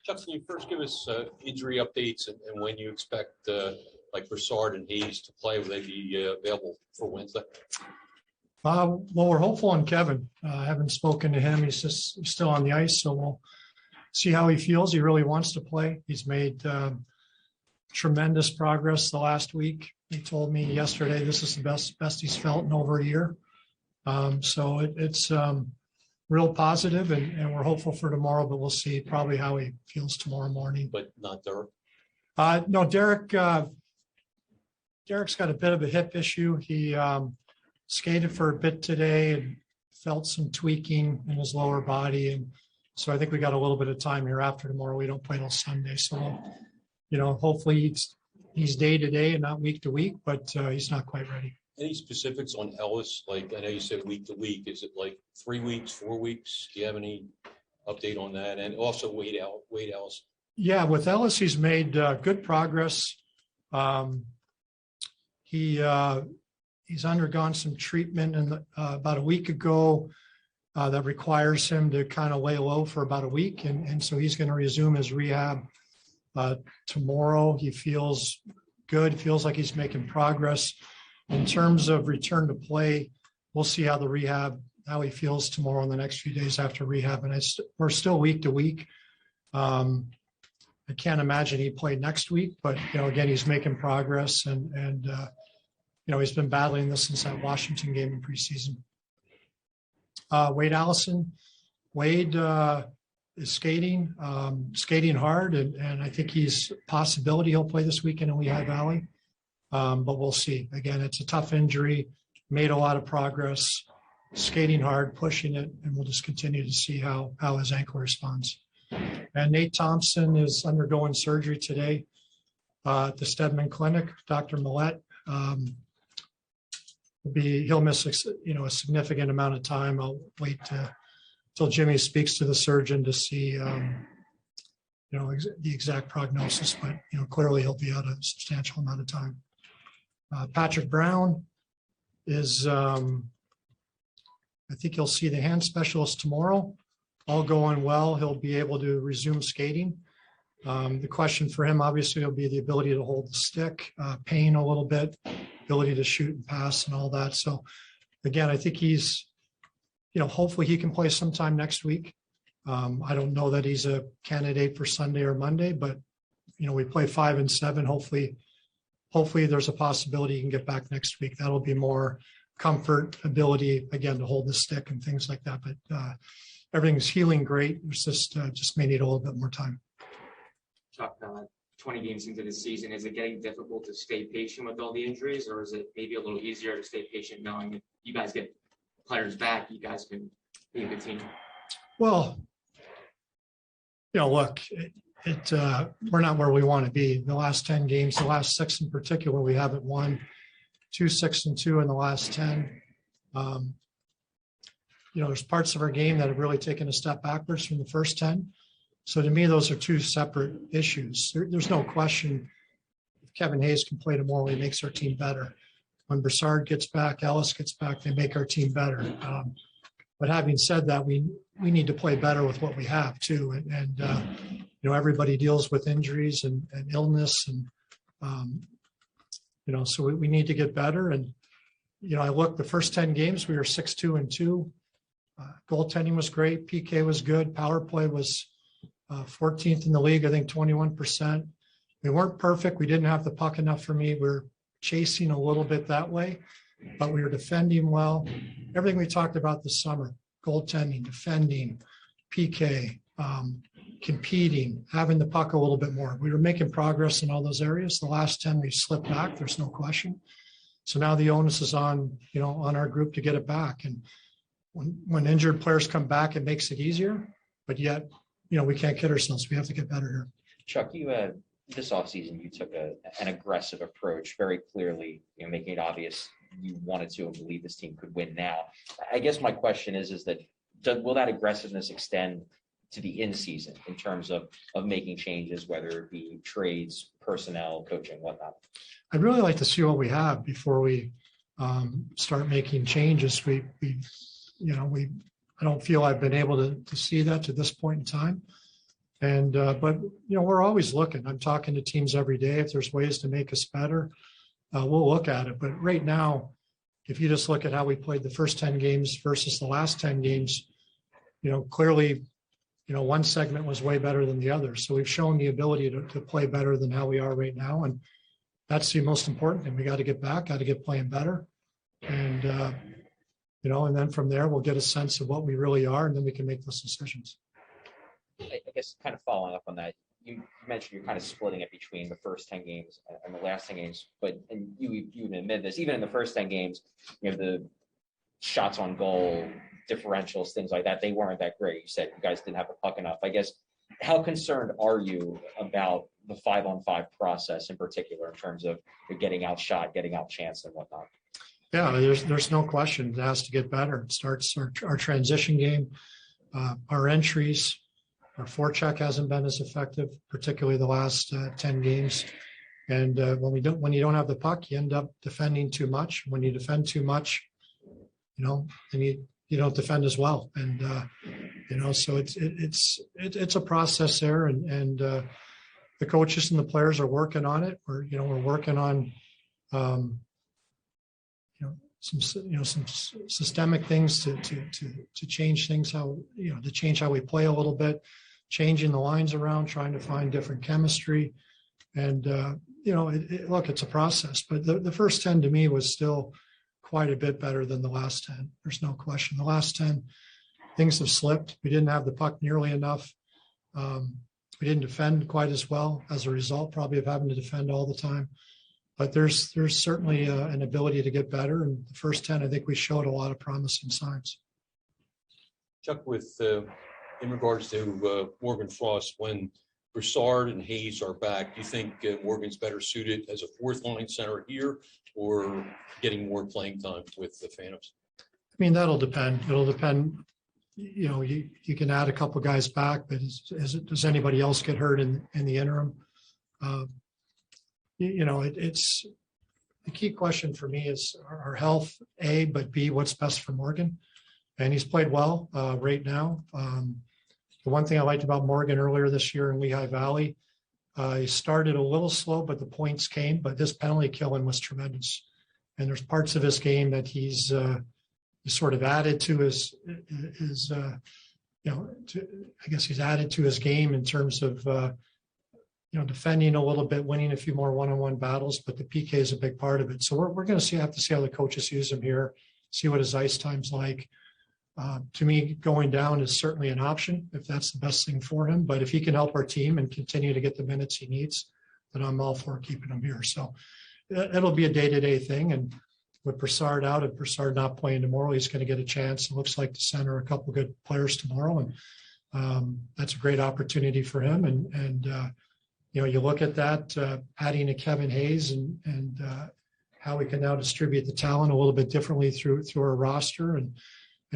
Chuck, can you first give us injury updates and when you expect, like Broussard and Hayes to play? Will they be available for Wednesday? Well, we're hopeful on Kevin. I haven't spoken to him. He's still on the ice, so we'll see how he feels. He really wants to play. He's made tremendous progress the last week. He told me yesterday this is the best he's felt in over a year. So it's real positive, and we're hopeful for tomorrow, but we'll see probably how he feels tomorrow morning. But not Derek? No, Derek's got a bit of a hip issue. He skated for a bit today and felt some tweaking in his lower body. And so I think we got a little bit of time here after tomorrow. We don't play till Sunday. So, hopefully he's day to day and not week to week, but he's not quite ready. Any specifics on Ellis? Like, I know you said week to week. Is it like 3 weeks, 4 weeks? Do you have any update on that? And also Wade Ellis. Yeah, with Ellis, he's made good progress. He's undergone some treatment about a week ago that requires him to kind of lay low for about a week. And so he's going to resume his rehab tomorrow. He feels good, feels like he's making progress. In terms of return to play, we'll see how he feels tomorrow in the next few days after rehab. And we're still week to week. I can't imagine he played next week, but again, he's making progress and he's been battling this since that Washington game in preseason. Wade Allison. Wade is skating hard, and I think he's a possibility he'll play this weekend in Lehigh Valley. But we'll see. Again, it's a tough injury, made a lot of progress, skating hard, pushing it, and we'll just continue to see how his ankle responds. And Nate Thompson is undergoing surgery today at the Stedman Clinic. Dr. Millette. He'll miss a significant amount of time. I'll wait till Jimmy speaks to the surgeon to see the exact prognosis, but clearly he'll be out a substantial amount of time. Patrick Brown is I think you'll see the hand specialist tomorrow. All going well, he'll be able to resume skating. The question for him obviously will be the ability to hold the stick, pain a little bit, ability to shoot and pass and all that. So again, I think he's, hopefully he can play sometime next week. I don't know that he's a candidate for Sunday or Monday, but we play 5 and 7. Hopefully there's a possibility he can get back next week. That'll be more comfort, ability again to hold the stick and things like that. But everything's healing great. It's just may need a little bit more time. Chuck, 20 games into the season, is it getting difficult to stay patient with all the injuries, or is it maybe a little easier to stay patient knowing if you guys get players back, you guys can be a good team? Well, look, we're not where we want to be. The last 10 games, the last 6 in particular, we haven't won. 2-6-2 in the last 10. There's parts of our game that have really taken a step backwards from the first 10. So to me, those are two separate issues. There's no question if Kevin Hayes can play tomorrow, he makes our team better. When Broussard gets back, Ellis gets back, they make our team better. But having said that, we need to play better with what we have too. And everybody deals with injuries and illness. And, so we need to get better. And, I looked the first 10 games, we were 6-2-2. Goaltending was great. PK was good. Power play was 14th in the league, I think 21%. We weren't perfect. We didn't have the puck enough for me. We're chasing a little bit that way, but we were defending well. Everything we talked about this summer, goaltending, defending, PK, competing, having the puck a little bit more. We were making progress in all those areas. The last 10, we slipped back. There's no question. So now the onus is on our group to get it back. And when injured players come back, it makes it easier, but yet, we can't kid ourselves. We have to get better here. Chuck, this offseason, you took an aggressive approach, very clearly, making it obvious you wanted to and believe this team could win now. I guess my question is that will that aggressiveness extend to the in-season in terms of making changes, whether it be trades, personnel, coaching, whatnot? I'd really like to see what we have before we start making changes. We don't feel I've been able to see that to this point in time. And, but, we're always looking. I'm talking to teams every day. If there's ways to make us better, we'll look at it. But right now, if you just look at how we played the first 10 games versus the last 10 games, clearly, one segment was way better than the other. So we've shown the ability to play better than how we are right now. And that's the most important thing. We got to get back, got to get playing better. And, and then from there, we'll get a sense of what we really are, and then we can make those decisions. I guess kind of following up on that, you mentioned you're kind of splitting it between the first 10 games and the last 10 games, and you even admit this, even in the first 10 games, the shots on goal, differentials, things like that, they weren't that great. You said you guys didn't have the puck enough. I guess, how concerned are you about the 5-on-5 process in particular, in terms of getting outshot, getting outchanced, and whatnot? Yeah, there's no question it has to get better. It starts our transition game, our entries. Our forecheck hasn't been as effective, particularly the last 10 games. And when you don't have the puck, you end up defending too much. When you defend too much, then you don't defend as well. And so it's a process there. And the coaches and the players are working on it. We're working on some systemic things to change things, to change how we play a little bit, changing the lines around, trying to find different chemistry. And, look, it's a process, but the first 10 to me was still quite a bit better than the last 10. There's no question. The last 10, things have slipped. We didn't have the puck nearly enough. We didn't defend quite as well as a result, probably of having to defend all the time. But there's certainly an ability to get better. And the first 10, I think we showed a lot of promising signs. Chuck, in regards to Morgan Frost, when Broussard and Hayes are back, do you think Morgan's better suited as a fourth line center here, or getting more playing time with the Phantoms? I mean, that'll depend. It'll depend. You can add a couple guys back, but does anybody else get hurt in the interim? It's the key question for me is our health, A, but B, what's best for Morgan. And he's played well right now. The one thing I liked about Morgan earlier this year in Lehigh Valley, he started a little slow, but the points came. But this penalty killing was tremendous. And there's parts of his game that he's sort of added to his he's added to his game in terms of, defending a little bit, winning a few more one-on-one battles, but the PK is a big part of it. So we're going to have to see how the coaches use him here, see what his ice time's like. To me, going down is certainly an option if that's the best thing for him. But if he can help our team and continue to get the minutes he needs, then I'm all for keeping him here. So it'll be a day-to-day thing. And with Broussard out and Broussard not playing tomorrow, he's going to get a chance. It looks like to center a couple of good players tomorrow. And that's a great opportunity for him. And you look at that, adding a Kevin Hayes and how we can now distribute the talent a little bit differently through our roster and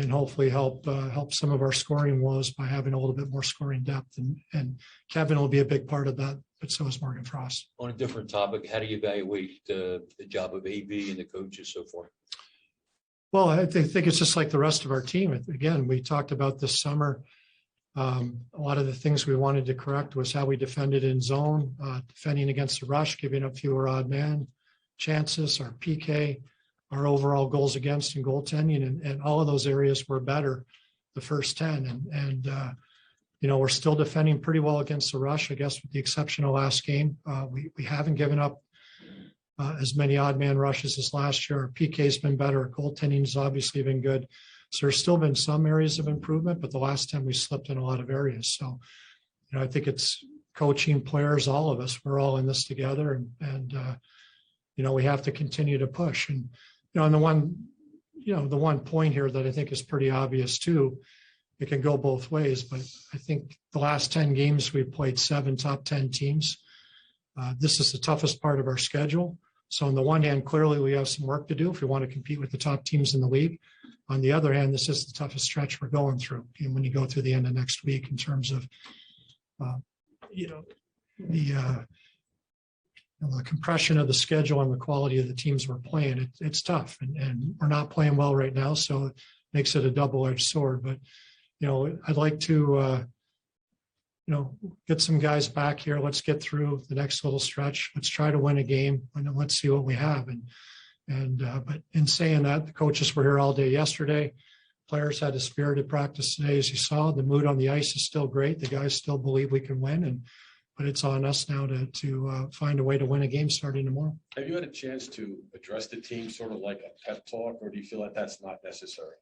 hopefully help some of our scoring woes by having a little bit more scoring depth. And Kevin will be a big part of that, but so is Morgan Frost. On a different topic, how do you evaluate the job of AB and the coaches so far? Well, I think it's just like the rest of our team. Again, we talked about this summer. A lot of the things we wanted to correct was how we defended in zone, defending against the rush, giving up fewer odd man chances, our PK, our overall goals against and goaltending, and all of those areas were better the first 10. And we're still defending pretty well against the rush, I guess, with the exception of last game. We haven't given up as many odd man rushes as last year. Our PK's been better. Our goaltending has obviously been good. So there's still been some areas of improvement, but the last 10 we slipped in a lot of areas. So, I think it's coaching, players, all of us, we're all in this together and we have to continue to push. And, and the one point here that I think is pretty obvious too, it can go both ways, but I think the last 10 games we've played 7 top 10 teams. This is the toughest part of our schedule. So on the one hand, clearly we have some work to do if we want to compete with the top teams in the league. On the other hand, this is the toughest stretch we're going through. And when you go through the end of next week in terms of, the compression of the schedule and the quality of the teams we're playing, it's tough and we're not playing well right now. So makes it a double-edged sword. But, I'd like to, get some guys back here. Let's get through the next little stretch. Let's try to win a game, and then let's see what we have. But in saying that, the coaches were here all day yesterday. Players had a spirited practice today, as you saw. The mood on the ice is still great. The guys still believe we can win, but it's on us now to find a way to win a game starting tomorrow. Have you had a chance to address the team sort of like a pep talk, or do you feel like that's not necessary?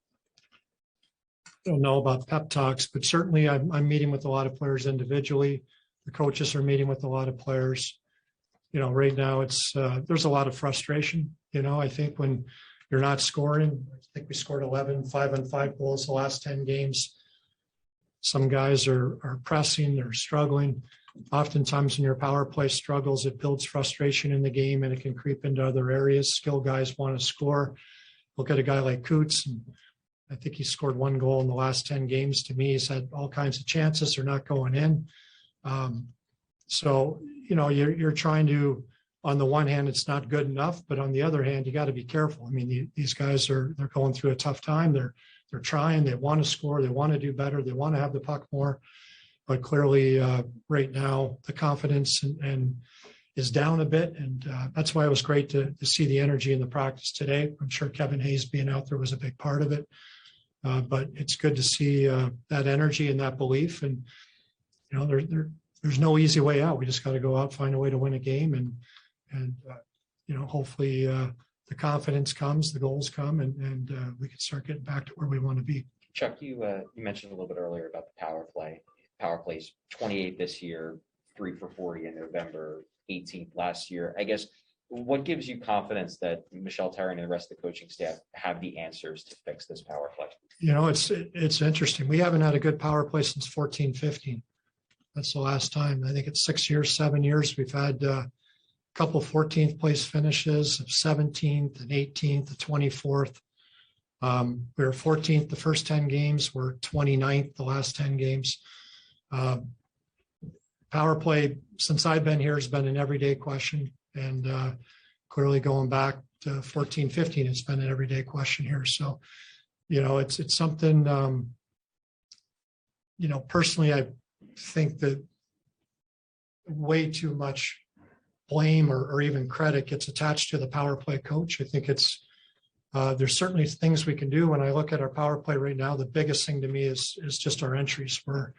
I don't know about pep talks, but certainly I'm meeting with a lot of players individually. The coaches are meeting with a lot of players. Right now there's a lot of frustration. I think when you're not scoring, I think we scored 11 5-on-5 goals the last 10 games. Some guys are pressing, they're struggling. Oftentimes when your power play struggles, it builds frustration in the game and it can creep into other areas. Skill guys want to score. Look at a guy like Coots, and I think he scored 1 goal in the last 10 games. To me, he's had all kinds of chances. They're not going in. So, you're trying to, on the one hand, it's not good enough, but on the other hand, you got to be careful. I mean, these guys they're going through a tough time. They're trying, they want to score, they want to do better, they want to have the puck more, but clearly right now the confidence and is down a bit. And that's why it was great to see the energy in the practice today. I'm sure Kevin Hayes being out there was a big part of it. But it's good to see that energy and that belief. And, there's no easy way out. We just got to go out, find a way to win a game. And hopefully the confidence comes, the goals come, and we can start getting back to where we want to be. Chuck, you mentioned a little bit earlier about the power play. Power plays 28 this year, 3 for 40 in November, 18th last year. I guess, what gives you confidence that Michelle Terry and the rest of the coaching staff have the answers to fix this power play? It's interesting. We haven't had a good power play since 14-15. That's the last time. I think it's 6 years, 7 years. We've had a couple 14th place finishes of 17th and 18th, the 24th. We were 14th the first 10 games. We're 29th the last 10 games. Power play, since I've been here, has been an everyday question. And clearly going back to 14-15, it's been an everyday question here. So, it's something, personally, I think that way too much blame or even credit gets attached to the power play coach. I think there's certainly things we can do. When I look at our power play right now, the biggest thing to me is just our entries. We're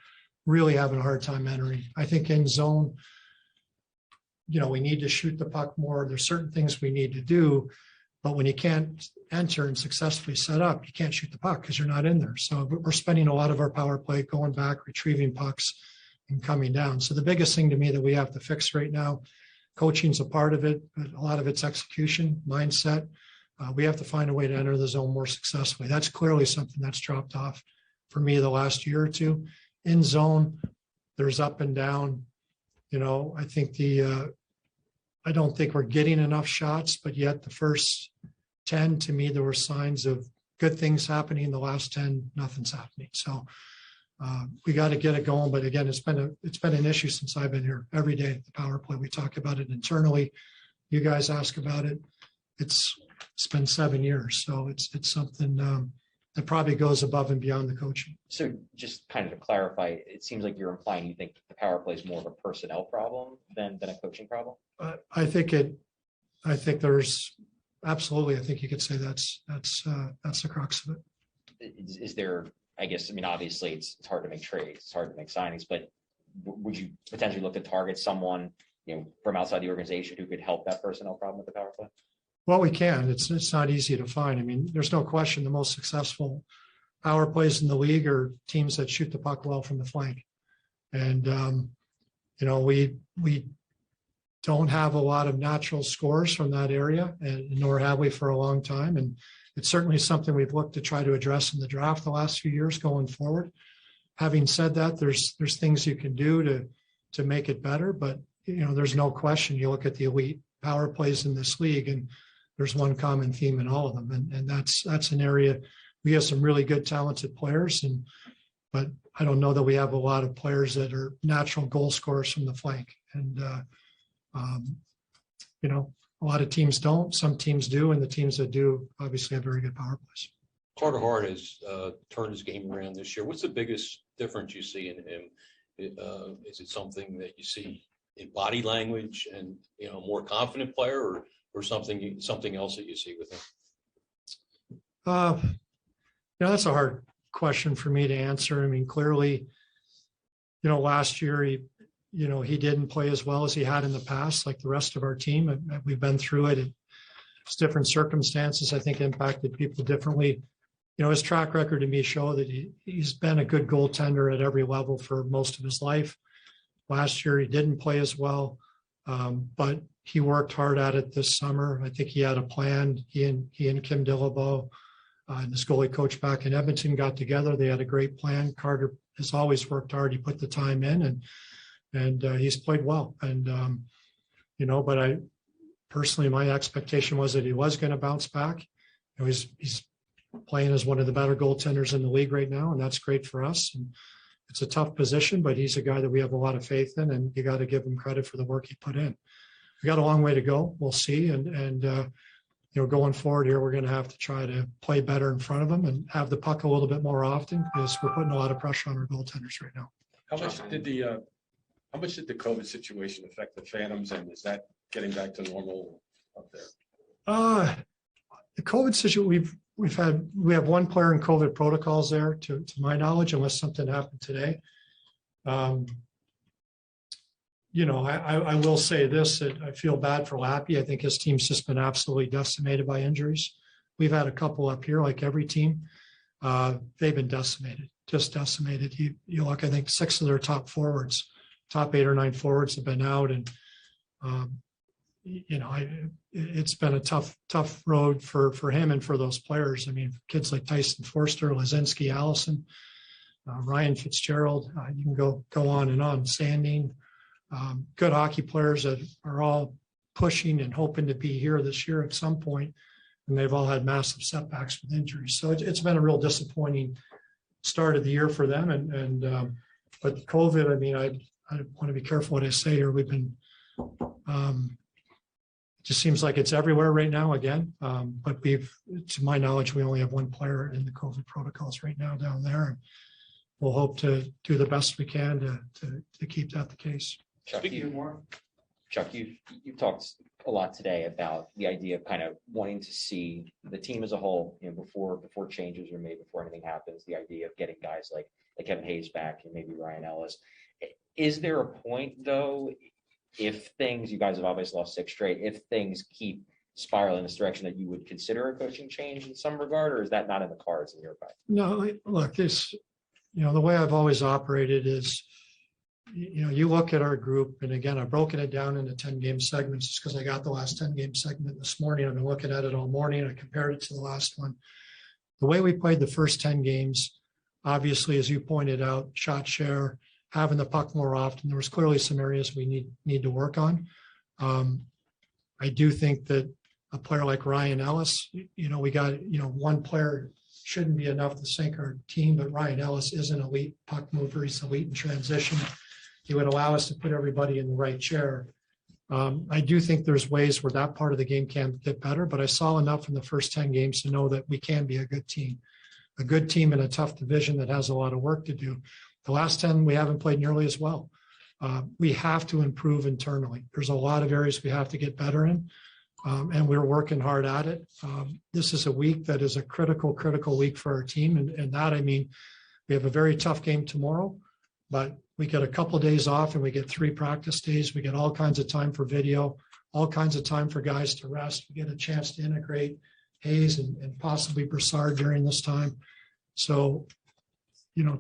really having a hard time entering. I think in zone, we need to shoot the puck more. There's certain things we need to do, but when you can't enter and successfully set up, you can't shoot the puck because you're not in there. So we're spending a lot of our power play going back, retrieving pucks and coming down. So the biggest thing to me that we have to fix right now, coaching's a part of it, but a lot of it's execution, mindset. We have to find a way to enter the zone more successfully. That's clearly something that's dropped off for me the last year or two. In zone, there's up and down. I think I don't think we're getting enough shots, but yet the first 10, to me, there were signs of good things happening. The last 10, nothing's happening. So we got to get it going. But again, it's been an issue since I've been here. Every day, the power play, we talk about it internally. You guys ask about it. It's been 7 years. So it's something that probably goes above and beyond the coaching. So just kind of to clarify, it seems like you're implying you think the power play is more of a personnel problem than a coaching problem? I think there's absolutely, I think you could say that's the crux of it. Is there, I guess, obviously it's hard to make trades, it's hard to make signings, but would you potentially look to target someone, from outside the organization who could help that personnel problem with the power play? Well, we can. It's not easy to find. There's no question the most successful power plays in the league are teams that shoot the puck well from the flank. And, we don't have a lot of natural scores from that area, and nor have we for a long time. And it's certainly something we've looked to try to address in the draft the last few years going forward. Having said that, there's things you can do to make it better, but there's no question. You look at the elite power plays in this league, and there's one common theme in all of them, and that's an area we have some really good, talented players, but I don't know that we have a lot of players that are natural goal scorers from the flank, and a lot of teams don't. Some teams do, and the teams that do obviously have very good power plays. Carter Hart has turned his game around this year. What's the biggest difference you see in him? Is it something that you see in body language and, you know, a more confident player, or something else that you see with him? That's a hard question for me to answer. I mean, clearly, last year he didn't play as well as he had in the past, like the rest of our team. We've been through it. It's different circumstances, I think, impacted people differently. His track record to me show that he's been a good goaltender at every level for most of his life. Last year, he didn't play as well, but he worked hard at it this summer. I think he had a plan. He and Kim Dillabaugh and his goalie coach back in Edmonton got together. They had a great plan. Carter has always worked hard. He put the time in, and he's played well. And, but I personally, my expectation was that he was going to bounce back. He's playing as one of the better goaltenders in the league right now, and that's great for us. And it's a tough position, but he's a guy that we have a lot of faith in, and you got to give him credit for the work he put in. We got a long way to go. We'll see. And going forward here, we're going to have to try to play better in front of him and have the puck a little bit more often, because we're putting a lot of pressure on our goaltenders right now. How much did the COVID situation affect the Phantoms, and is that getting back to normal up there? The COVID situation, we have one player in COVID protocols there, to my knowledge, unless something happened today. I will say this, that I feel bad for Lappy. I think his team's just been absolutely decimated by injuries. We've had a couple up here, like every team. They've been decimated, just decimated. You look, I think 6 of their top 8 or 9 forwards have been out, and it's been a tough road for him and for those players. I mean, kids like Tyson Forster, Lazinski, Allison, Ryan Fitzgerald, you can go on and on. Sanding, good hockey players that are all pushing and hoping to be here this year at some point, and they've all had massive setbacks with injuries. So it's been a real disappointing start of the year for them. But COVID, I mean, I want to be careful what I say here. We've been it just seems like it's everywhere right now again. But to my knowledge, we only have one player in the COVID protocols right now down there. And we'll hope to do the best we can to keep that the case. Chuck, you've talked a lot today about the idea of kind of wanting to see the team as a whole, before changes are made, before anything happens, the idea of getting guys like Kevin Hayes back and maybe Ryan Ellis. Is there a point, though, if things, you guys have obviously lost 6 straight, if things keep spiraling in this direction, that you would consider a coaching change in some regard, or is that not in the cards in your opinion? No, look, the way I've always operated is, you look at our group, and again, I've broken it down into 10-game segments just because I got the last 10-game segment this morning. I've been looking at it all morning. I compared it to the last one. The way we played the first 10 games, obviously, as you pointed out, shot share, having the puck more often, there was clearly some areas we need to work on. I do think that a player like Ryan Ellis, we got, one player shouldn't be enough to sink our team, but Ryan Ellis is an elite puck mover. He's elite in transition. He would allow us to put everybody in the right chair. I do think there's ways where that part of the game can get better, but I saw enough in the first 10 games to know that we can be a good team in a tough division that has a lot of work to do. The last 10, we haven't played nearly as well. We have to improve internally. There's a lot of areas we have to get better in, and we're working hard at it. This is a week that is a critical week for our team. And that, I mean, we have a very tough game tomorrow, but we get a couple of days off and we get 3 practice days. We get all kinds of time for video, all kinds of time for guys to rest. We get a chance to integrate Hayes and possibly Broussard during this time. So,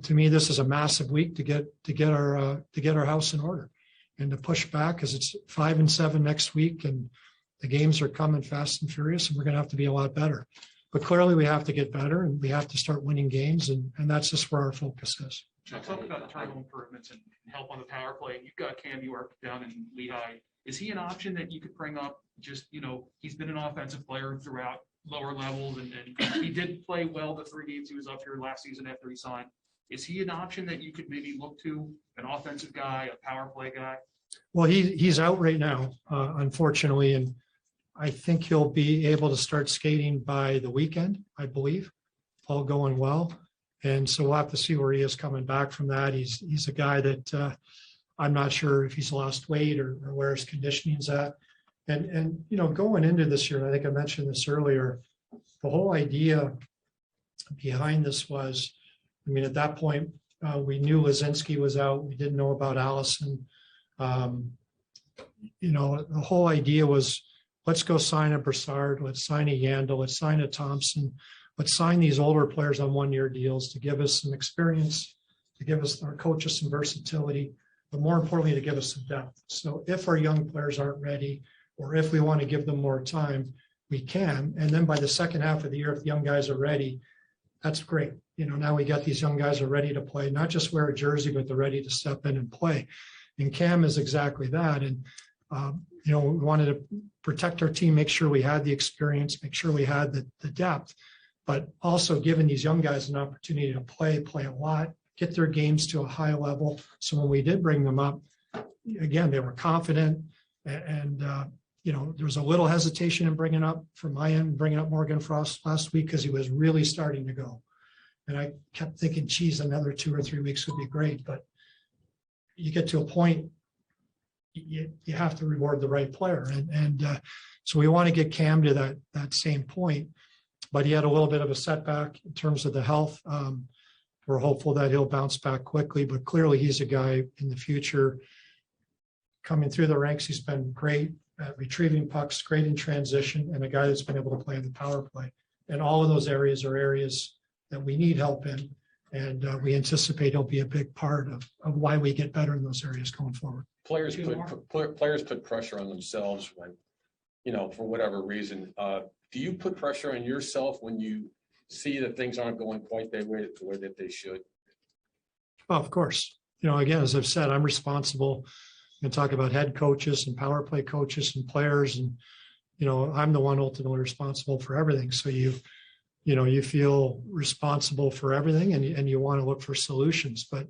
to me, this is a massive week to get our house in order and to push back, because it's 5 and 7 next week, and the games are coming fast and furious, and we're going to have to be a lot better. But clearly, we have to get better, and we have to start winning games, and that's just where our focus is. Talk about internal improvements and help on the power play. You've got Cam York down in Lehigh. Is he an option that you could bring up? Just, he's been an offensive player throughout lower levels, and he did play well the 3 games he was up here last season after he signed. Is he an option that you could maybe look to, an offensive guy, a power play guy? Well, he's out right now, unfortunately, and I think he'll be able to start skating by the weekend, I believe. all going well. And so we'll have to see where he is coming back from that. He's a guy that I'm not sure if he's lost weight or where his conditioning's at. And going into this year, and I think I mentioned this earlier, the whole idea behind this was, at that point, we knew Lazinski was out. We didn't know about Allison. The whole idea was, let's go sign a Broussard, let's sign a Yandel, let's sign a Thompson, let's sign these older players on one-year deals to give us some experience, to give us our coaches some versatility, but more importantly, to give us some depth. So if our young players aren't ready, or if we want to give them more time, we can. And then by the second half of the year, if the young guys are ready, that's great. Now we got these young guys are ready to play, not just wear a jersey, but they're ready to step in and play. And Cam is exactly that. And, we wanted to protect our team, make sure we had the experience, make sure we had the depth, but also giving these young guys an opportunity to play a lot, get their games to a high level. So when we did bring them up, again, they were confident and there was a little hesitation in bringing up from my end, bringing up Morgan Frost last week because he was really starting to go. And I kept thinking, geez, another 2 or 3 weeks would be great. But you get to a point, you have to reward the right player. And so we want to get Cam to that same point. But he had a little bit of a setback in terms of the health. We're hopeful that he'll bounce back quickly. But clearly he's a guy in the future coming through the ranks. He's been great at retrieving pucks, great in transition, and a guy that's been able to play in the power play. And all of those areas are areas that we need help in. And we anticipate he'll be a big part of why we get better in those areas going forward. Players put pressure on themselves when, for whatever reason. Do you put pressure on yourself when you see that things aren't going quite the way that they should? Well, of course. Again, as I've said, I'm responsible. And talk about head coaches and power play coaches and players. And, I'm the one ultimately responsible for everything. So you feel responsible for everything and you want to look for solutions. But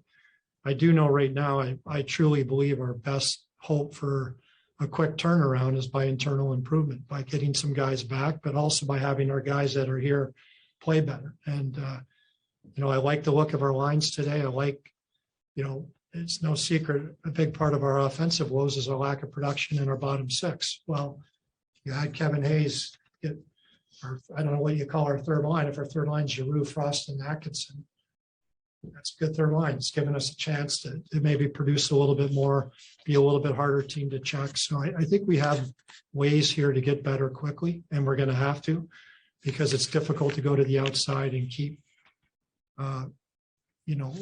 I do know right now, I truly believe our best hope for a quick turnaround is by internal improvement, by getting some guys back, but also by having our guys that are here play better. And, I like the look of our lines today. I like, it's no secret, a big part of our offensive woes is our lack of production in our bottom six. Well, you had Kevin Hayes get, or I don't know what you call our third line. If our third line is Giroux, Frost, and Atkinson, that's a good third line. It's given us a chance to maybe produce a little bit more, be a little bit harder team to check. So I think we have ways here to get better quickly, and we're going to have to, because it's difficult to go to the outside and keep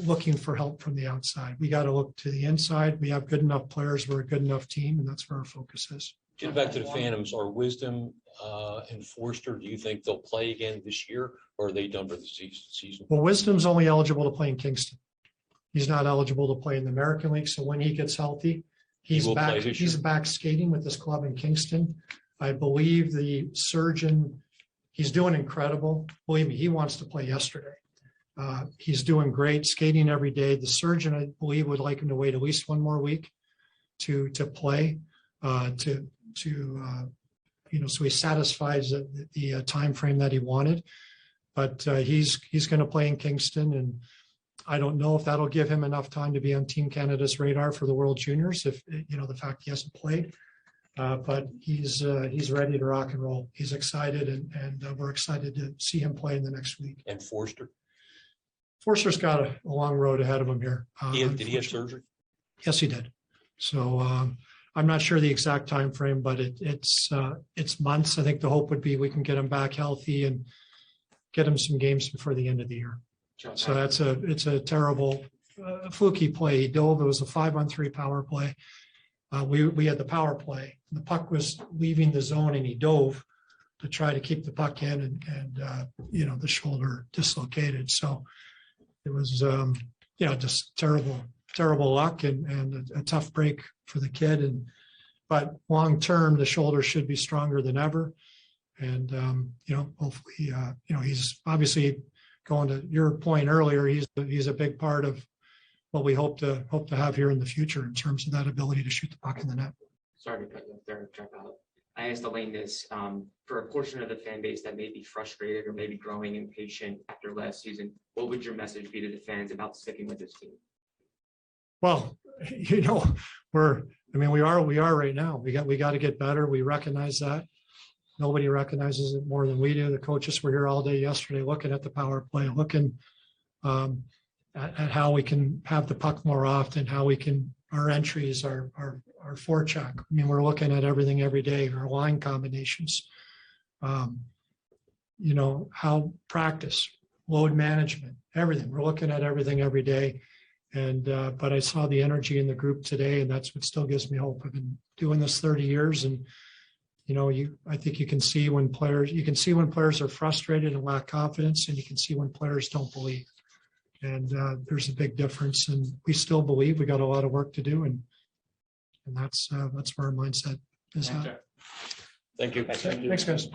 looking for help from the outside. We got to look to the inside. We have good enough players. We're a good enough team, and that's where our focus is. Get back to the Phantoms. Are Wisdom and Forster, do you think they'll play again this year, or are they done for the season? Well, Wisdom's only eligible to play in Kingston. He's not eligible to play in the American League. So when he gets healthy, he's back. He's back skating with his club in Kingston. I believe the surgeon, he's doing incredible. Believe me, he wants to play yesterday. He's doing great, skating every day. The surgeon, I believe, would like him to wait at least one more week to play, so he satisfies the time frame that he wanted. But he's going to play in Kingston, and I don't know if that'll give him enough time to be on Team Canada's radar for the World Juniors. If the fact he hasn't played, but he's ready to rock and roll. He's excited, and we're excited to see him play in the next week. And Forster? Forster's got a long road ahead of him here. Did he have surgery? Yes, he did. So I'm not sure the exact time frame, but it's months. I think the hope would be we can get him back healthy and get him some games before the end of the year. So it's a terrible fluky play. He dove. It was a 5-on-3 power play. We had the power play. The puck was leaving the zone, and he dove to try to keep the puck in, and the shoulder dislocated. So it was just terrible luck and a tough break for the kid. But long term, the shoulder should be stronger than ever. And hopefully, he's obviously, going to your point earlier, he's a big part of what we hope to have here in the future in terms of that ability to shoot the puck in the net. Sorry to cut you off there, Chuck. I asked Elaine this, for a portion of the fan base that may be frustrated or maybe growing impatient after last season, what would your message be to the fans about sticking with this team? Well, you know, we are right now. We got to get better. We recognize that. Nobody recognizes it more than we do. The coaches were here all day yesterday looking at the power play, looking at how we can have the puck more often, how we can, our entries, our forecheck. I mean, we're looking at everything every day, our line combinations, you know, how practice, load management, everything. We're looking at everything every day. And, but I saw the energy in the group today, and that's what still gives me hope. I've been doing this 30 years, and, you know, I think you can see when players are frustrated and lack confidence, and you can see when players don't believe. And there's a big difference, and we still believe. We got a lot of work to do, and that's where our mindset is at. Thank you. Thanks, guys.